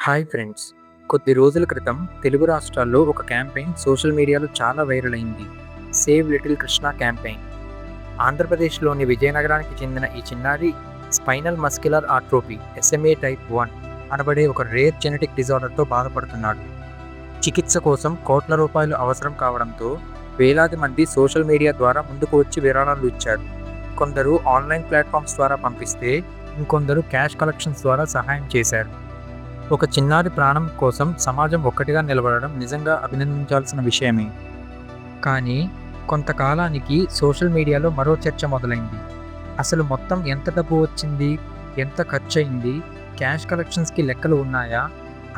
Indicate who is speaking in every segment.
Speaker 1: Hi friends. కొద్ది రోజుల క్రితం తెలుగు రాష్ట్రాల్లో ఒక క్యాంపెయిన్ సోషల్ మీడియాలో చాలా వైరల్ అయింది. Save little Krishna campaign. ఆంధ్రప్రదేశ్లోని విజయనగరానికి చెందిన ఈ చిన్నారి spinal muscular atrophy SMA type 1 అనబడే ఒక రేర్ జెనెటిక్ డిజార్డర్తో బాధపడుతున్నాడు. చికిత్స కోసం కోట్ల రూపాయలు అవసరం కావడంతో వేలాది మంది సోషల్ మీడియా ద్వారా ముందుకు వచ్చి విరాళాలు ఇచ్చారు. కొందరు ఆన్లైన్ ప్లాట్ఫామ్స్ ద్వారా పంపిస్తే ఇంకొందరు క్యాష్ కలెక్షన్స్ ద్వారా సహాయం చేశారు. ఒక చిన్నారి ప్రాణం కోసం సమాజం ఒక్కటిగా నిలబడడం నిజంగా అభినందించాల్సిన విషయమే. కానీ కొంతకాలానికి సోషల్ మీడియాలో మరో చర్చ మొదలైంది. అసలు మొత్తం ఎంత డబ్బు వచ్చింది, ఎంత ఖర్చయింది, క్యాష్ కలెక్షన్స్కి లెక్కలు ఉన్నాయా,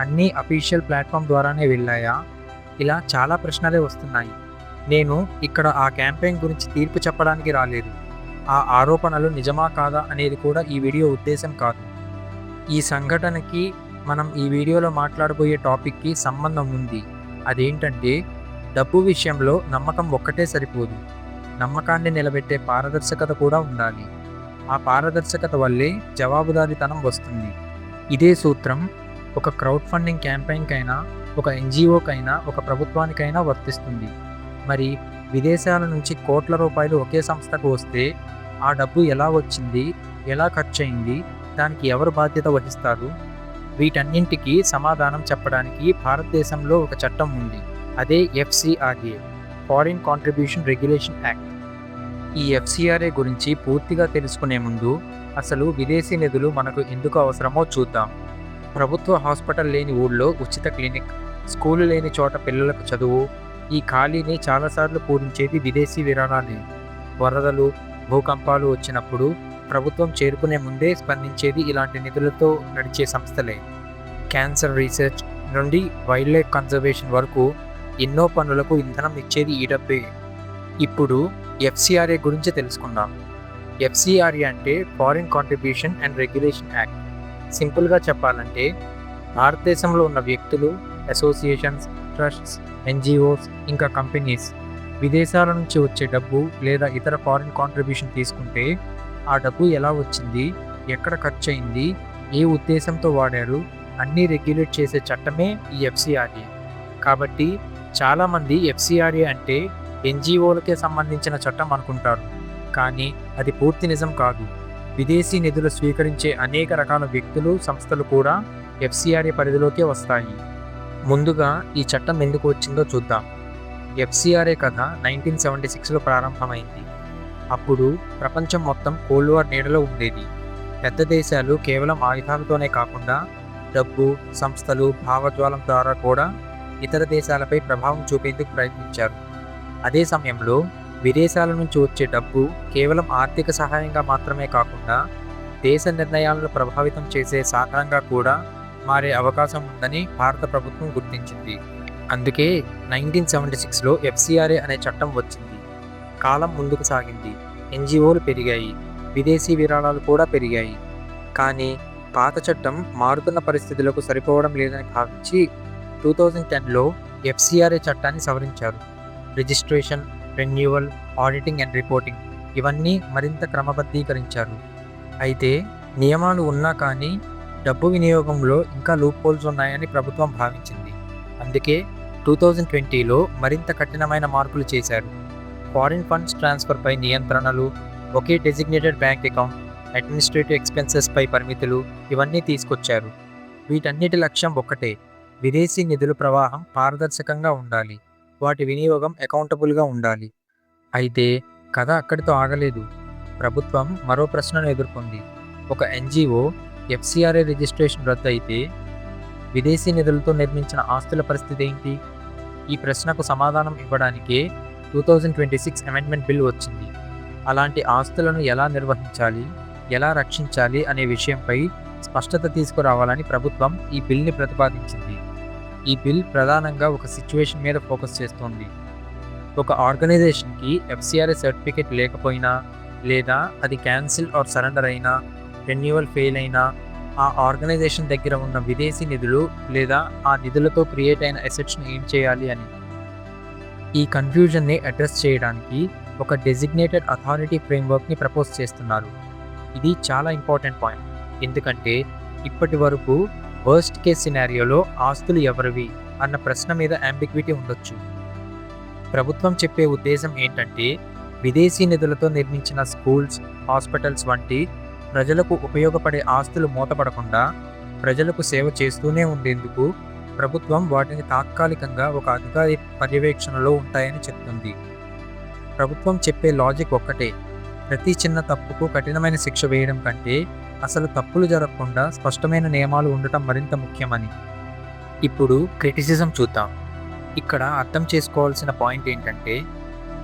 Speaker 1: అన్నీ అఫీషియల్ ప్లాట్ఫామ్ ద్వారానే వెళ్ళాయా? ఇలా చాలా ప్రశ్నలే వస్తున్నాయి. నేను ఇక్కడ ఆ క్యాంపెయిన్ గురించి తీర్పు చెప్పడానికి రాలేదు. ఆ ఆరోపణలు నిజమా కాదా అనేది కూడా ఈ వీడియో ఉద్దేశం కాదు. ఈ సంఘటనకి మనం ఈ వీడియోలో మాట్లాడబోయే టాపిక్కి సంబంధం ఉంది. అదేంటంటే, డబ్బు విషయంలో నమ్మకం ఒక్కటే సరిపోదు. నమ్మకాన్ని నిలబెట్టే పారదర్శకత కూడా ఉండాలి. ఆ పారదర్శకత వల్లే జవాబుదారీతనం వస్తుంది. ఇదే సూత్రం ఒక క్రౌడ్ ఫండింగ్ క్యాంపెయిన్కైనా, ఒక NGOకైనా, ఒక ప్రభుత్వానికైనా వర్తిస్తుంది. మరి విదేశాల నుంచి కోట్ల రూపాయలు ఒకే సంస్థకు వస్తే ఆ డబ్బు ఎలా వచ్చింది, ఎలా ఖర్చయింది, దానికి ఎవరు బాధ్యత వహిస్తారు? వీటన్నింటికీ సమాధానం చెప్పడానికి భారతదేశంలో ఒక చట్టం ఉంది. అదే FCRA, foreign contribution regulation act. ఈ FCRA గురించి పూర్తిగా తెలుసుకునే ముందు అసలు విదేశీ నిధులు మనకు ఎందుకు అవసరమో చూద్దాం. ప్రభుత్వ హాస్పిటల్ లేని ఊళ్ళో ఉచిత క్లినిక్, స్కూలు లేని చోట పిల్లలకు చదువు, ఈ ఖాళీని చాలాసార్లు పూరించేది విదేశీ విరాళాలే. వరదలు, భూకంపాలు వచ్చినప్పుడు ప్రభుత్వం చేరుకునే ముందే స్పందించేది ఇలాంటి నిధులతో నడిచే సంస్థలే. క్యాన్సర్ రీసెర్చ్ నుండి వైల్డ్ లైఫ్ కన్జర్వేషన్ వరకు ఎన్నో పనులకు ఇంధనం ఇచ్చేది ఈ డబ్బే. ఇప్పుడు FCRA గురించి తెలుసుకుందాం. FCRA అంటే foreign contribution and regulation act. సింపుల్గా చెప్పాలంటే, భారతదేశంలో ఉన్న వ్యక్తులు, అసోసియేషన్స్, ట్రస్ట్స్, NGOs ఇంకా కంపెనీస్ విదేశాల నుంచి వచ్చే డబ్బు లేదా ఇతర ఫారిన్ కాంట్రిబ్యూషన్ తీసుకుంటే ఆ డబ్బు ఎలా వచ్చింది, ఎక్కడ ఖర్చయింది, ఏ ఉద్దేశంతో వాడారు అన్నీ రెగ్యులేట్ చేసే చట్టమే ఈ FCRA. కాబట్టి చాలామంది FCRA అంటే NGOలకే సంబంధించిన చట్టం అనుకుంటారు. కానీ అది పూర్తి నిజం కాదు. విదేశీ నిధులు స్వీకరించే అనేక రకాల వ్యక్తులు, సంస్థలు కూడా FCRA పరిధిలోకే వస్తాయి. ముందుగా ఈ చట్టం ఎందుకు వచ్చిందో చూద్దాం. FCRA కథ 1976లో ప్రారంభమైంది. అప్పుడు ప్రపంచం మొత్తం కోల్డ్ వార్ నీడలో ఉండేది. పెద్ద దేశాలు కేవలం ఆయుధాలతోనే కాకుండా డబ్బు, సంస్థలు, భావజ్వాలం ద్వారా కూడా ఇతర దేశాలపై ప్రభావం చూపేందుకు ప్రయత్నించారు. అదే సమయంలో విదేశాల నుంచి వచ్చే డబ్బు కేవలం ఆర్థిక సహాయంగా మాత్రమే కాకుండా దేశ నిర్ణయాలను ప్రభావితం చేసే సాధనంగా కూడా మారే అవకాశం ఉందని భారత ప్రభుత్వం గుర్తించింది. అందుకే 1976లో FCRA అనే చట్టం వచ్చింది. కాలం ముందుకు సాగింది. NGOలు పెరిగాయి, విదేశీ విరాళాలు కూడా పెరిగాయి. కానీ పాత చట్టం మారుతున్న పరిస్థితులకు సరిపోవడం లేదని భావించి 2010లో FCRA చట్టాన్ని సవరించారు. Registration, renewal, auditing and reporting ఇవన్నీ మరింత క్రమబద్ధీకరించారు. అయితే నియమాలు ఉన్నా కానీ డబ్బు వినియోగంలో ఇంకా లూప్ హోల్స్ ఉన్నాయని ప్రభుత్వం భావించింది. అందుకే 2020లో మరింత కఠినమైన మార్పులు చేశారు. ఫారిన్ ఫండ్స్ ట్రాన్స్ఫర్పై నియంత్రణలు, ఒకే డెసిగ్నేటెడ్ బ్యాంక్ అకౌంట్, అడ్మినిస్ట్రేటివ్ ఎక్స్పెన్సెస్పై పరిమితులు ఇవన్నీ తీసుకొచ్చారు. వీటన్నిటి లక్ష్యం ఒక్కటే: విదేశీ నిధుల ప్రవాహం పారదర్శకంగా ఉండాలి, వాటి వినియోగం అకౌంటబుల్గా ఉండాలి. అయితే కథ అక్కడితో ఆగలేదు. ప్రభుత్వం మరో ప్రశ్నను ఎదుర్కొంది. ఒక NGO FCRA రిజిస్ట్రేషన్ రద్దు అయితే విదేశీ నిధులతో నిర్మించిన ఆస్తుల పరిస్థితి ఏంటి? ఈ ప్రశ్నకు సమాధానం ఇవ్వడానికే 2026 అమెండ్మెంట్ బిల్ వచ్చింది. అలాంటి ఆస్తులను ఎలా నిర్వహించాలి, ఎలా రక్షించాలి అనే విషయంపై స్పష్టత తీసుకురావాలని ప్రభుత్వం ఈ బిల్ని ప్రతిపాదించింది. ఈ బిల్ ప్రధానంగా ఒక సిచ్యువేషన్ మీద ఫోకస్ చేస్తోంది. ఒక ఆర్గనైజేషన్కి FCRA సర్టిఫికేట్ లేకపోయినా, లేదా అది క్యాన్సిల్ ఆర్ సరెండర్ అయినా, రెన్యూవల్ ఫెయిల్ అయినా ఆ ఆర్గనైజేషన్ దగ్గర ఉన్న విదేశీ నిధులు లేదా ఆ నిధులతో క్రియేట్ అయిన అసెట్స్ని ఏం చేయాలి అని. ఈ కన్ఫ్యూజన్ని అడ్రస్ చేయడానికి ఒక డెసిగ్నేటెడ్ అథారిటీ ఫ్రేమ్వర్క్ని ప్రపోజ్ చేస్తున్నారు. ఇది చాలా ఇంపార్టెంట్ పాయింట్. ఎందుకంటే ఇప్పటి వరకు వర్స్ట్ కేస్ సినారియోలో ఆస్తులు ఎవరివి అన్న ప్రశ్న మీద అంబిగ్విటీ ఉండొచ్చు. ప్రభుత్వం చెప్పే ఉద్దేశం ఏంటంటే విదేశీ నిధులతో నిర్మించిన స్కూల్స్, హాస్పిటల్స్ వంటి ప్రజలకు ఉపయోగపడే ఆస్తులు మూతపడకుండా ప్రజలకు సేవ చేస్తూనే ఉండేందుకు ప్రభుత్వం వాటిని తాత్కాలికంగా ఒక అధికారి పర్యవేక్షణలో ఉంటాయని చెప్తుంది. ప్రభుత్వం చెప్పే లాజిక్ ఒక్కటే, ప్రతి చిన్న తప్పుకు కఠినమైన శిక్ష వేయడం కంటే అసలు తప్పులు జరగకుండా స్పష్టమైన నియమాలు ఉండటం మరింత ముఖ్యమని. ఇప్పుడు క్రిటిసిజం చూద్దాం. ఇక్కడ అర్థం చేసుకోవాల్సిన పాయింట్ ఏంటంటే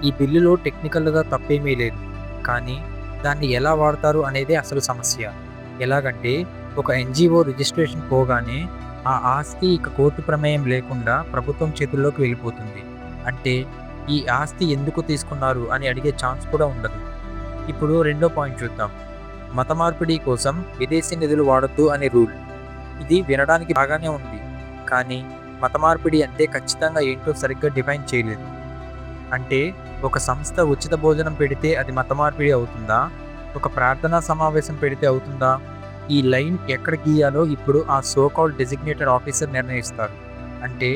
Speaker 1: ఈ బిల్లులో టెక్నికల్గా తప్పేమీ లేదు, కానీ దాన్ని ఎలా వాడతారు అనేదే అసలు సమస్య. ఎలాగంటే ఒక ఎన్జిఓ రిజిస్ట్రేషన్ పోగానే ఆ ఆస్తి ఇక కోర్టు ప్రమేయం లేకుండా ప్రభుత్వం చేతుల్లోకి వెళ్ళిపోతుంది. అంటే ఈ ఆస్తి ఎందుకు తీసుకున్నారు అని అడిగే ఛాన్స్ కూడా ఉండదు. ఇప్పుడు రెండో పాయింట్ చూద్దాం. మత మార్పిడి కోసం విదేశీ నిధులు వాడొద్దు అనే రూల్. ఇది వినడానికి బాగానే ఉంది, కానీ మత మార్పిడి అంటే ఖచ్చితంగా ఏంటో సరిగ్గా డిఫైన్ చేయలేదు. అంటే ఒక సంస్థ ఉచిత భోజనం పెడితే అది మత మార్పిడి అవుతుందా? ఒక ప్రార్థనా సమావేశం పెడితే అవుతుందా? ఈ లైన్ ఎక్కడ గీయాలో ఇప్పుడు ఆ సోకాల్డ్ డెసిగ్నేటెడ్ ఆఫీసర్ నిర్ణయిస్తారు. అంటే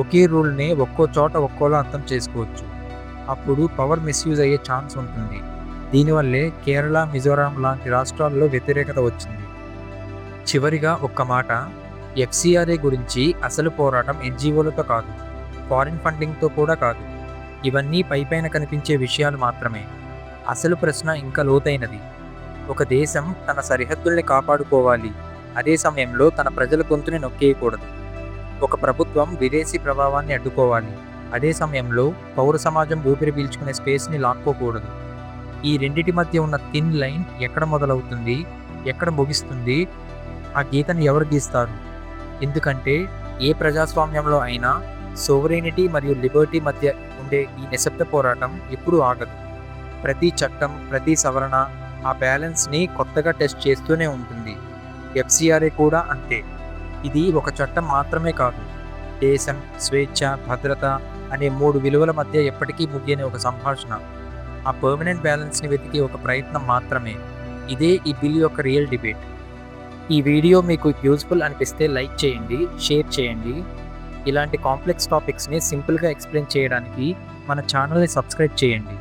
Speaker 1: ఒకే రూల్ని ఒక్కో చోట ఒక్కోలా అర్థం చేసుకోవచ్చు. అప్పుడు పవర్ మిస్యూజ్ అయ్యే ఛాన్స్ ఉంటుంది. దీనివల్లే కేరళ, మిజోరాం లాంటి రాష్ట్రాల్లో వ్యతిరేకత వచ్చింది. చివరిగా ఒక్క మాట, ఎఫ్సిఆర్ఏ గురించి అసలు పోరాటం ఎన్జిఓలతో కాదు, ఫారిన్ ఫండింగ్తో కూడా కాదు. ఇవన్నీ పైపైన కనిపించే విషయాలు మాత్రమే. అసలు ప్రశ్న ఇంకా లోతైనది. ఒక దేశం తన సరిహద్దుల్ని కాపాడుకోవాలి, అదే సమయంలో తన ప్రజల గొంతుని నొక్కేయకూడదు. ఒక ప్రభుత్వం విదేశీ ప్రభావాన్ని అడ్డుకోవాలి, అదే సమయంలో పౌర సమాజం ఊపిరి పీల్చుకునే స్పేస్ని లాక్కోకూడదు. ఈ రెండిటి మధ్య ఉన్న థిన్ లైన్ ఎక్కడ మొదలవుతుంది, ఎక్కడ ముగిస్తుంది, ఆ గీతను ఎవరు గీస్తారు? ఎందుకంటే ఏ ప్రజాస్వామ్యంలో అయినా సోవరెనిటీ మరియు లిబర్టీ మధ్య ఉండే ఈ నిశ్శబ్ద పోరాటం ఎప్పుడూ ఆగదు. ప్రతి చట్టం, ప్రతి సవరణ ఆ బ్యాలెన్స్ని కొత్తగా టెస్ట్ చేస్తూనే ఉంటుంది. ఎఫ్సిఆర్ఏ కూడా అంతే. ఇది ఒక చట్టం మాత్రమే కాదు, దేశం, స్వేచ్ఛ, భద్రత అనే 3 విలువల మధ్య ఎప్పటికీ ముగియని ఒక సంభాషణ. ఆ పర్మనెంట్ బ్యాలెన్స్ని వెతికే ఒక ప్రయత్నం మాత్రమే. ఇదే ఈ బిల్ యొక్క రియల్ డిబేట్. ఈ వీడియో మీకు యూజ్ఫుల్ అనిపిస్తే లైక్ చేయండి, షేర్ చేయండి. ఇలాంటి కాంప్లెక్స్ టాపిక్స్ని సింపుల్గా ఎక్స్ప్లెయిన్ చేయడానికి మన ఛానల్ని సబ్స్క్రైబ్ చేయండి.